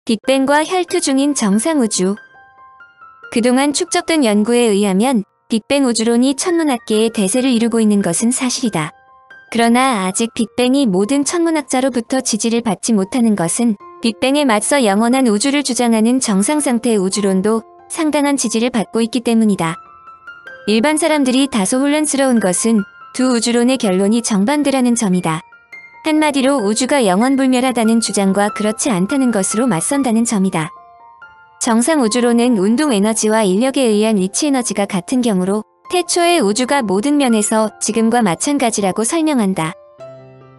빅뱅과 혈투 중인 정상우주. 그동안 축적된 연구에 의하면 빅뱅 우주론이 천문학계의 대세를 이루고 있는 것은 사실이다. 그러나 아직 빅뱅이 모든 천문학자로부터 지지를 받지 못하는 것은 빅뱅에 맞서 영원한 우주를 주장하는 정상상태 우주론도 상당한 지지를 받고 있기 때문이다. 일반 사람들이 다소 혼란스러운 것은 두 우주론의 결론이 정반대라는 점이다. 한마디로 우주가 영원불멸하다는 주장과 그렇지 않다는 것으로 맞선다는 점이다. 정상우주론은 운동에너지와 인력에 의한 위치에너지가 같은 경우로 태초의 우주가 모든 면에서 지금과 마찬가지라고 설명한다.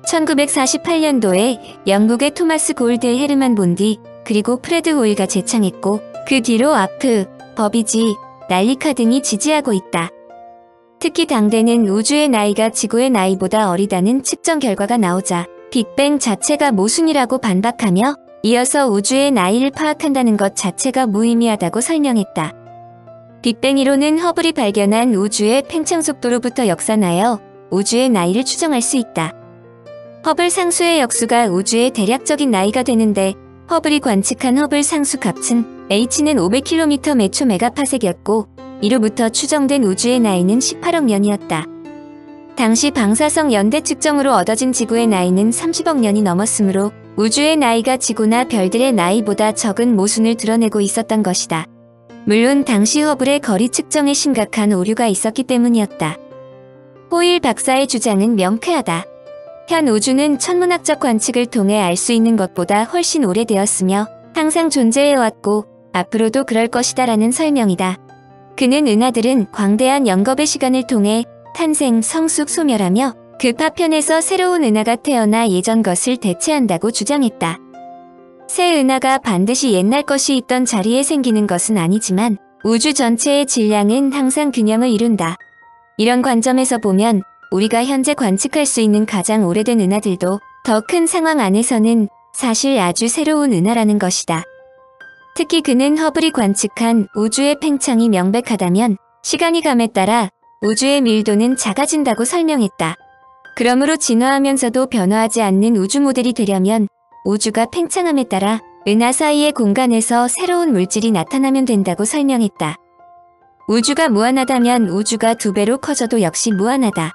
1948년도에 영국의 토마스 골드 헤르만 본디 그리고 프레드 호일가 제창했고 그 뒤로 아프, 버비지, 날리카 등이 지지하고 있다. 특히 당대는 우주의 나이가 지구의 나이보다 어리다는 측정 결과가 나오자 빅뱅 자체가 모순이라고 반박하며 이어서 우주의 나이를 파악한다는 것 자체가 무의미하다고 설명했다. 빅뱅 이론은 허블이 발견한 우주의 팽창 속도로부터 역산하여 우주의 나이를 추정할 수 있다. 허블 상수의 역수가 우주의 대략적인 나이가 되는데 허블이 관측한 허블 상수 값은 h는 500km/초 메가파섹이었고 이로부터 추정된 우주의 나이는 18억 년이었다. 당시 방사성 연대 측정으로 얻어진 지구의 나이는 30억 년이 넘었으므로 우주의 나이가 지구나 별들의 나이보다 적은 모순을 드러내고 있었던 것이다. 물론 당시 허블의 거리 측정에 심각한 오류가 있었기 때문이었다. 호일 박사의 주장은 명쾌하다. 현 우주는 천문학적 관측을 통해 알 수 있는 것보다 훨씬 오래되었으며 항상 존재해왔고 앞으로도 그럴 것이다 라는 설명이다. 그는 은하들은 광대한 영겁의 시간을 통해 탄생, 성숙, 소멸하며 그 파편에서 새로운 은하가 태어나 예전 것을 대체한다고 주장했다. 새 은하가 반드시 옛날 것이 있던 자리에 생기는 것은 아니지만 우주 전체의 질량은 항상 균형을 이룬다. 이런 관점에서 보면 우리가 현재 관측할 수 있는 가장 오래된 은하들도 더 큰 상황 안에서는 사실 아주 새로운 은하라는 것이다. 특히 그는 허블이 관측한 우주의 팽창이 명백하다면 시간이 감에 따라 우주의 밀도는 작아진다고 설명했다. 그러므로 진화하면서도 변화하지 않는 우주 모델이 되려면 우주가 팽창함에 따라 은하 사이의 공간에서 새로운 물질이 나타나면 된다고 설명했다. 우주가 무한하다면 우주가 2배로 커져도 역시 무한하다.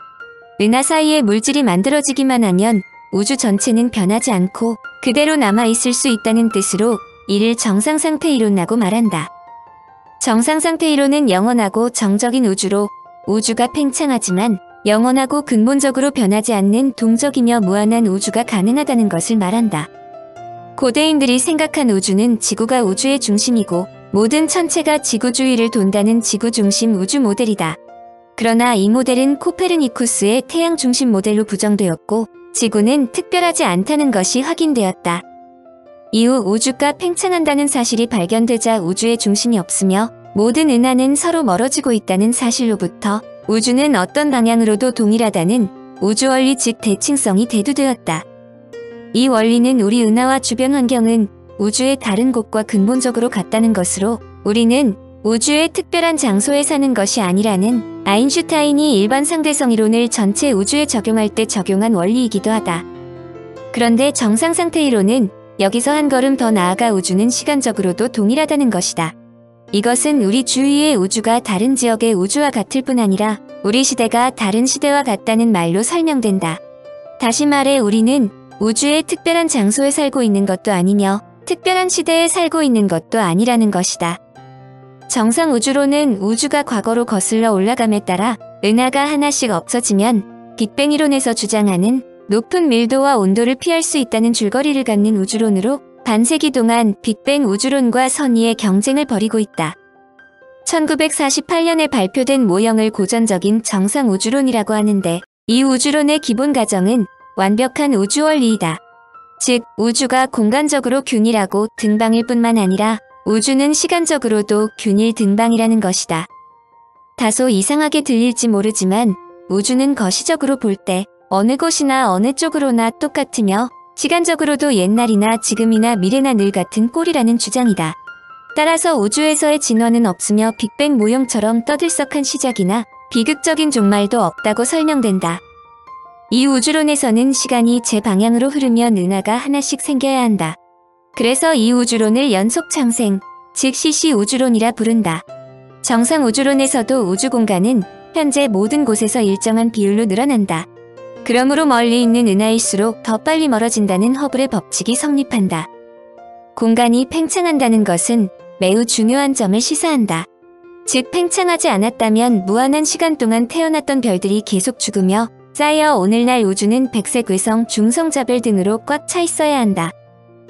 은하 사이에 물질이 만들어지기만 하면 우주 전체는 변하지 않고 그대로 남아있을 수 있다는 뜻으로 이를 정상상태 이론이라고 말한다. 정상상태 이론은 영원하고 정적인 우주로 우주가 팽창하지만 영원하고 근본적으로 변하지 않는 동적이며 무한한 우주가 가능하다는 것을 말한다. 고대인들이 생각한 우주는 지구가 우주의 중심이고 모든 천체가 지구 주위를 돈다는 지구 중심 우주 모델이다. 그러나 이 모델은 코페르니쿠스의 태양 중심 모델로 부정되었고 지구는 특별하지 않다는 것이 확인되었다. 이후 우주가 팽창한다는 사실이 발견되자 우주의 중심이 없으며 모든 은하는 서로 멀어지고 있다는 사실로부터 우주는 어떤 방향으로도 동일하다는 우주 원리 즉 대칭성이 대두되었다. 이 원리는 우리 은하와 주변 환경은 우주의 다른 곳과 근본적으로 같다는 것으로 우리는 우주의 특별한 장소에 사는 것이 아니라는 아인슈타인이 일반 상대성 이론을 전체 우주에 적용할 때 적용한 원리이기도 하다. 그런데 정상상태 이론은 여기서 한 걸음 더 나아가 우주는 시간적으로도 동일하다는 것이다. 이것은 우리 주위의 우주가 다른 지역의 우주와 같을 뿐 아니라 우리 시대가 다른 시대와 같다는 말로 설명된다. 다시 말해 우리는 우주의 특별한 장소에 살고 있는 것도 아니며 특별한 시대에 살고 있는 것도 아니라는 것이다. 정상 우주론은 우주가 과거로 거슬러 올라감에 따라 은하가 하나씩 없어지면 빅뱅 이론에서 주장하는 높은 밀도와 온도를 피할 수 있다는 줄거리를 갖는 우주론으로 반세기 동안 빅뱅 우주론과 선의의 경쟁을 벌이고 있다. 1948년에 발표된 모형을 고전적인 정상 우주론이라고 하는데 이 우주론의 기본 가정은 완벽한 우주 원리이다. 즉 우주가 공간적으로 균일하고 등방일 뿐만 아니라 우주는 시간적으로도 균일 등방이라는 것이다. 다소 이상하게 들릴지 모르지만 우주는 거시적으로 볼 때 어느 곳이나 어느 쪽으로나 똑같으며 시간적으로도 옛날이나 지금이나 미래나 늘 같은 꼴이라는 주장이다. 따라서 우주에서의 진화는 없으며 빅뱅 모형처럼 떠들썩한 시작이나 비극적인 종말도 없다고 설명된다. 이 우주론에서는 시간이 제 방향으로 흐르면 은하가 하나씩 생겨야 한다. 그래서 이 우주론을 연속 창생, 즉 CC 우주론이라 부른다. 정상 우주론에서도 우주 공간은 현재 모든 곳에서 일정한 비율로 늘어난다. 그러므로 멀리 있는 은하일수록 더 빨리 멀어진다는 허블의 법칙이 성립한다. 공간이 팽창한다는 것은 매우 중요한 점을 시사한다. 즉 팽창하지 않았다면 무한한 시간 동안 태어났던 별들이 계속 죽으며 쌓여 오늘날 우주는 백색 외성, 중성자별 등으로 꽉 차 있어야 한다.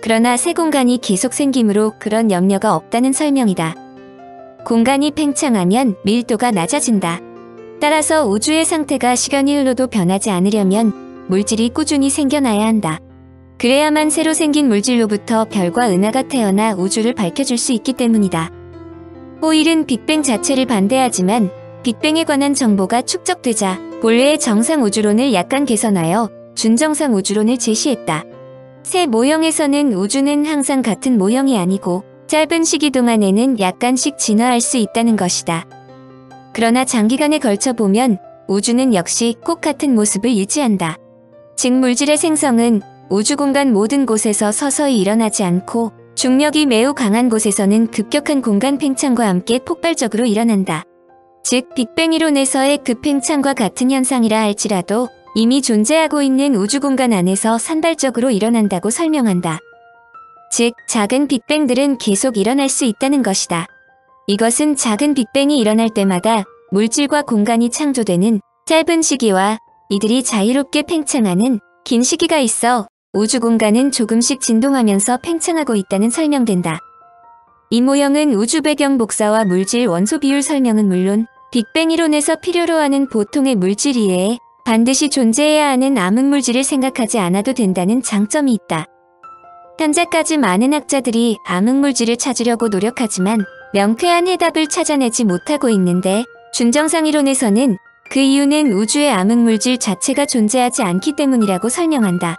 그러나 새 공간이 계속 생기므로 그런 염려가 없다는 설명이다. 공간이 팽창하면 밀도가 낮아진다. 따라서 우주의 상태가 시간이 흘러도 변하지 않으려면 물질이 꾸준히 생겨나야 한다. 그래야만 새로 생긴 물질로부터 별과 은하가 태어나 우주를 밝혀줄 수 있기 때문이다. 호일은 빅뱅 자체를 반대하지만 빅뱅에 관한 정보가 축적되자 본래의 정상 우주론을 약간 개선하여 준정상 우주론을 제시했다. 새 모형에서는 우주는 항상 같은 모형이 아니고 짧은 시기 동안에는 약간씩 진화할 수 있다는 것이다. 그러나 장기간에 걸쳐 보면 우주는 역시 꼭 같은 모습을 유지한다. 즉 물질의 생성은 우주 공간 모든 곳에서 서서히 일어나지 않고 중력이 매우 강한 곳에서는 급격한 공간 팽창과 함께 폭발적으로 일어난다. 즉 빅뱅 이론에서의 급팽창과 같은 현상이라 할지라도 이미 존재하고 있는 우주 공간 안에서 산발적으로 일어난다고 설명한다. 즉 작은 빅뱅들은 계속 일어날 수 있다는 것이다. 이것은 작은 빅뱅이 일어날 때마다 물질과 공간이 창조되는 짧은 시기와 이들이 자유롭게 팽창하는 긴 시기가 있어 우주 공간은 조금씩 진동하면서 팽창하고 있다는 설명된다. 이 모형은 우주 배경 복사와 물질 원소 비율 설명은 물론 빅뱅 이론에서 필요로 하는 보통의 물질 이외에 반드시 존재해야 하는 암흑물질을 생각하지 않아도 된다는 장점이 있다. 현재까지 많은 학자들이 암흑물질을 찾으려고 노력하지만 명쾌한 해답을 찾아내지 못하고 있는데 준정상 이론에서는 그 이유는 우주의 암흑물질 자체가 존재하지 않기 때문이라고 설명한다.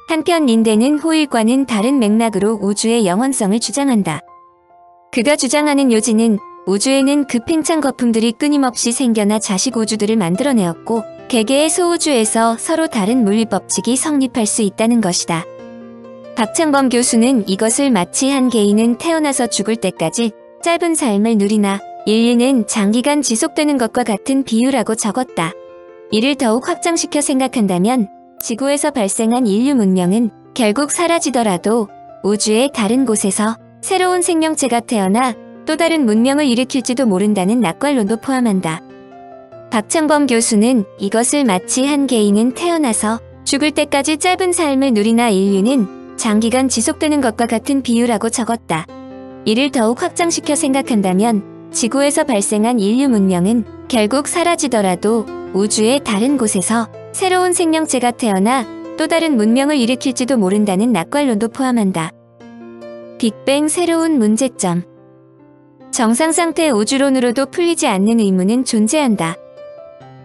한편 린데는 호일과는 다른 맥락으로 우주의 영원성을 주장한다. 그가 주장하는 요지는 우주에는 급팽창 거품들이 끊임없이 생겨나 자식 우주들을 만들어내었고 개개의 소우주에서 서로 다른 물리법칙이 성립할 수 있다는 것이다. 박창범 교수는 이것을 마치 한 개인은 태어나서 죽을 때까지 짧은 삶을 누리나 인류는 장기간 지속되는 것과 같은 비유라고 적었다. 이를 더욱 확장시켜 생각한다면 지구에서 발생한 인류 문명은 결국 사라지더라도 우주의 다른 곳에서 새로운 생명체가 태어나 또 다른 문명을 일으킬지도 모른다는 낙관론도 포함한다. 박창범 교수는 이것을 마치 한 개인은 태어나서 죽을 때까지 짧은 삶을 누리나 인류는 장기간 지속되는 것과 같은 비유라고 적었다. 이를 더욱 확장시켜 생각한다면 지구에서 발생한 인류 문명은 결국 사라지더라도 우주의 다른 곳에서 새로운 생명체가 태어나 또 다른 문명을 일으킬지도 모른다는 낙관론도 포함한다. 빅뱅 새로운 문제점. 정상상태 우주론으로도 풀리지 않는 의문은 존재한다.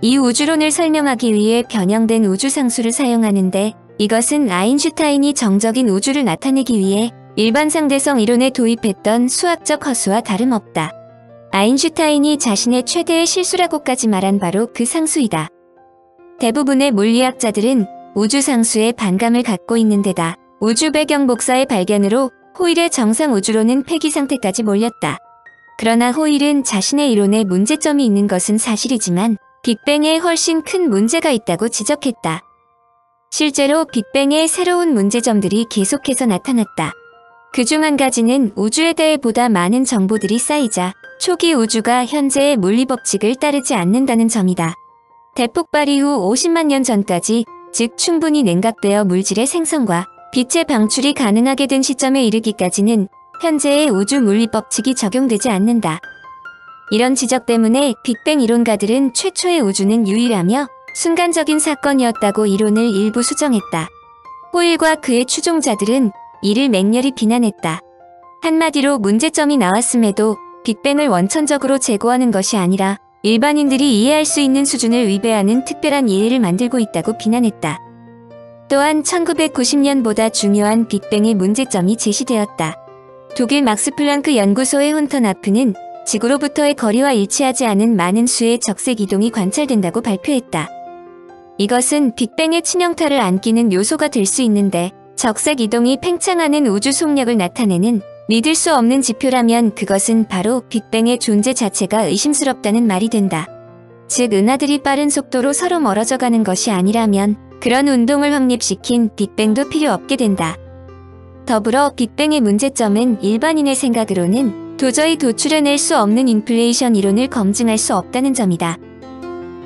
이 우주론을 설명하기 위해 변형된 우주상수를 사용하는데 이것은 아인슈타인이 정적인 우주를 나타내기 위해 일반 상대성 이론에 도입했던 수학적 허수와 다름없다. 아인슈타인이 자신의 최대의 실수라고까지 말한 바로 그 상수이다. 대부분의 물리학자들은 우주상수에 반감을 갖고 있는 데다 우주 배경 복사의 발견으로 호일의 정상 우주론은 폐기 상태까지 몰렸다. 그러나 호일은 자신의 이론에 문제점이 있는 것은 사실이지만 빅뱅에 훨씬 큰 문제가 있다고 지적했다. 실제로 빅뱅의 새로운 문제점들이 계속해서 나타났다. 그중 한 가지는 우주에 대해 보다 많은 정보들이 쌓이자 초기 우주가 현재의 물리법칙을 따르지 않는다는 점이다. 대폭발 이후 50만 년 전까지, 즉 충분히 냉각되어 물질의 생성과 빛의 방출이 가능하게 된 시점에 이르기까지는 현재의 우주 물리법칙이 적용되지 않는다. 이런 지적 때문에 빅뱅 이론가들은 최초의 우주는 유일하며 순간적인 사건이었다고 이론을 일부 수정했다. 호일과 그의 추종자들은 이를 맹렬히 비난했다. 한마디로 문제점이 나왔음에도 빅뱅을 원천적으로 제거하는 것이 아니라 일반인들이 이해할 수 있는 수준을 위배하는 특별한 이해를 만들고 있다고 비난했다. 또한 1990년보다 중요한 빅뱅의 문제점이 제시되었다. 독일 막스 플랑크 연구소의 혼턴하프는 지구로부터의 거리와 일치하지 않은 많은 수의 적색 이동이 관찰된다고 발표했다. 이것은 빅뱅의 친형타를 안기는 요소가 될 수 있는데 적색 이동이 팽창하는 우주 속력을 나타내는 믿을 수 없는 지표라면 그것은 바로 빅뱅의 존재 자체가 의심스럽다는 말이 된다. 즉 은하들이 빠른 속도로 서로 멀어져 가는 것이 아니라면 그런 운동을 확립시킨 빅뱅도 필요 없게 된다. 더불어 빅뱅의 문제점은 일반인의 생각으로는 도저히 도출해낼 수 없는 인플레이션 이론을 검증할 수 없다는 점이다.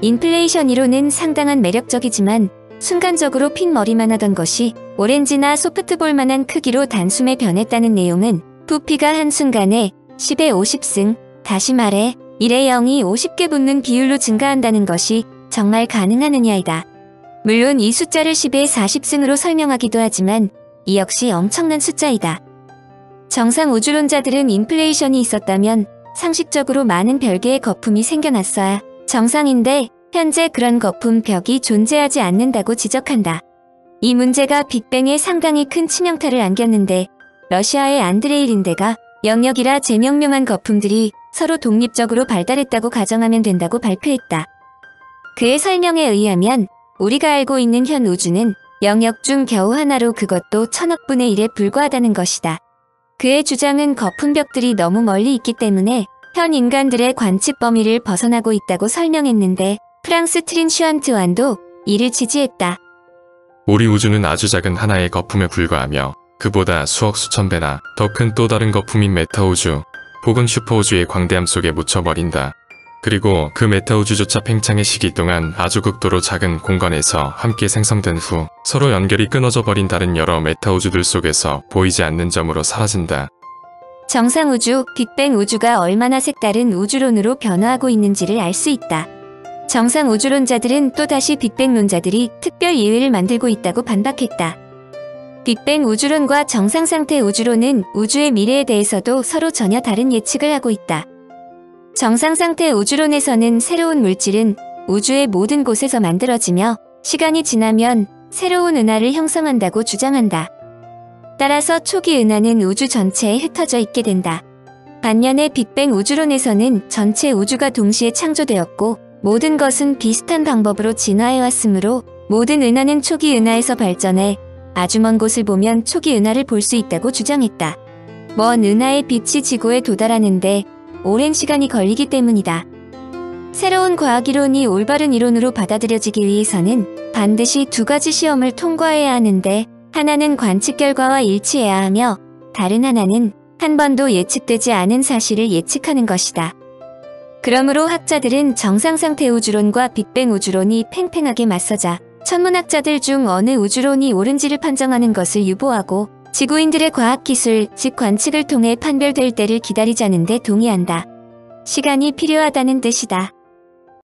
인플레이션 이론은 상당한 매력적이지만 순간적으로 핀 머리만 하던 것이 오렌지나 소프트볼만한 크기로 단숨에 변했다는 내용은 부피가 한순간에 10의 50승, 다시 말해 1의 0이 50개 붙는 비율로 증가한다는 것이 정말 가능하느냐이다. 물론 이 숫자를 10의 40승으로 설명하기도 하지만 이 역시 엄청난 숫자이다. 정상 우주론자들은 인플레이션이 있었다면 상식적으로 많은 별개의 거품이 생겨났어야 정상인데 현재 그런 거품 벽이 존재하지 않는다고 지적한다. 이 문제가 빅뱅에 상당히 큰 치명타를 안겼는데 러시아의 안드레이 린데가 영역이라 재명명한 거품들이 서로 독립적으로 발달했다고 가정하면 된다고 발표했다. 그의 설명에 의하면 우리가 알고 있는 현 우주는 영역 중 겨우 하나로 그것도 1000억 분의 1에 불과하다는 것이다. 그의 주장은 거품벽들이 너무 멀리 있기 때문에 현 인간들의 관측 범위를 벗어나고 있다고 설명했는데 프랑스 트린 슈안트완도 이를 지지했다. 우리 우주는 아주 작은 하나의 거품에 불과하며 그보다 수억 수천 배나 더 큰 또 다른 거품인 메타우주 혹은 슈퍼우주의 광대함 속에 묻혀버린다. 그리고 그 메타우주조차 팽창의 시기 동안 아주 극도로 작은 공간에서 함께 생성된 후 서로 연결이 끊어져 버린 다른 여러 메타우주들 속에서 보이지 않는 점으로 사라진다. 정상 우주, 빅뱅 우주가 얼마나 색다른 우주론으로 변화하고 있는지를 알 수 있다. 정상 우주론자들은 또다시 빅뱅론자들이 특별 예외를 만들고 있다고 반박했다. 빅뱅 우주론과 정상상태 우주론은 우주의 미래에 대해서도 서로 전혀 다른 예측을 하고 있다. 정상상태 우주론에서는 새로운 물질은 우주의 모든 곳에서 만들어지며 시간이 지나면 새로운 은하를 형성한다고 주장한다. 따라서 초기 은하는 우주 전체에 흩어져 있게 된다. 반면에 빅뱅 우주론에서는 전체 우주가 동시에 창조되었고 모든 것은 비슷한 방법으로 진화해왔으므로 모든 은하는 초기 은하에서 발전해 아주 먼 곳을 보면 초기 은하를 볼 수 있다고 주장했다. 먼 은하의 빛이 지구에 도달하는데 오랜 시간이 걸리기 때문이다. 새로운 과학이론이 올바른 이론으로 받아들여지기 위해서는 반드시 두 가지 시험을 통과해야 하는데 하나는 관측 결과와 일치해야 하며 다른 하나는 한 번도 예측되지 않은 사실을 예측하는 것이다. 그러므로 학자들은 정상상태 우주론과 빅뱅 우주론이 팽팽하게 맞서자 천문학자들 중 어느 우주론이 옳은지를 판정하는 것을 유보하고 지구인들의 과학기술, 즉 관측을 통해 판별될 때를 기다리자는 데 동의한다. 시간이 필요하다는 뜻이다.